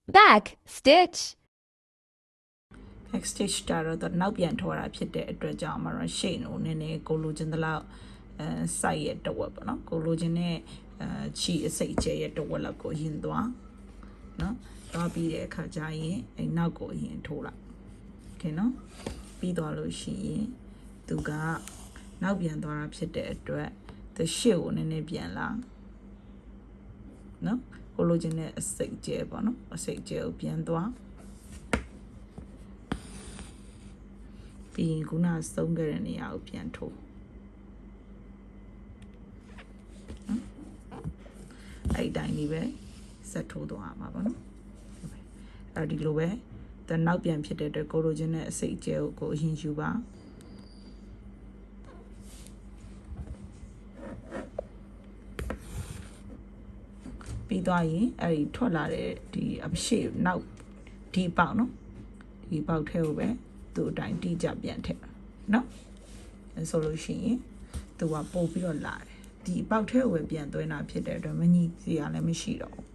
back stitch back stitch တာတော့နောက်ပြန်ထော်တာဖြစ်တဲ့အတွက်ကြောင့်မှာတော့ရှေ့ကိုနည်းနည်းကိုလိုချင်သလောက်စိုက်ရဲ့တဝက်ပေါ့နော်ကိုလိုချင်တဲ့ချီအစိတ်ကျဲရဲ့တဝက်လောက်ကိုရင်သွားနော်သွားပြီးတဲ့အခါကျရင်အဲ့နောက်ကိုရင်ထိုးလိုက်โอเคနော်ပြီးသွားလို့ရှိရင်သူကနောက်ပြန်သွားတာဖြစ်တဲ့အတွက်the ရှေ့ကိုနည်းနည်းပြန်လာနော်ကိုလိုချင်တဲ့အစိတ်ကျဲပေါ့နော်အစိတ်ကျဲကိုပြန်သွားပြီးရင်ခုနဆုံးခဲ့တဲ့နေရာကိုပြန်ထိုးအဲ့တိုင်းလေးပဲဆက်ထိုးသွားမှာပေါ့နော်အဲ့ဒီလိုပဲတနောက်ပြန်ဖြစ်တဲ့အတွက်ကိုလိုချင်တဲ့အစိတ်ကျဲကိုအရင်ယူပါပြီးသွားရင်အဲ့ဒီထွက်လာတဲ့ဒီအရှိနောက်ဒီပေါက်နော်ဒီပေါက်ထဲကိုပဲသူ့အတိုင်းတိကျပြန်ထည့်နော်ဆိုလို့ရှိရင်သူကပို့ပြီးတော့လာတယ်ဒီပေါက်ထဲကိုပဲပြန်သွင်းတာဖြစ်တဲ့အတွက်မညီစီရလည်းမရှိတော့ဘူး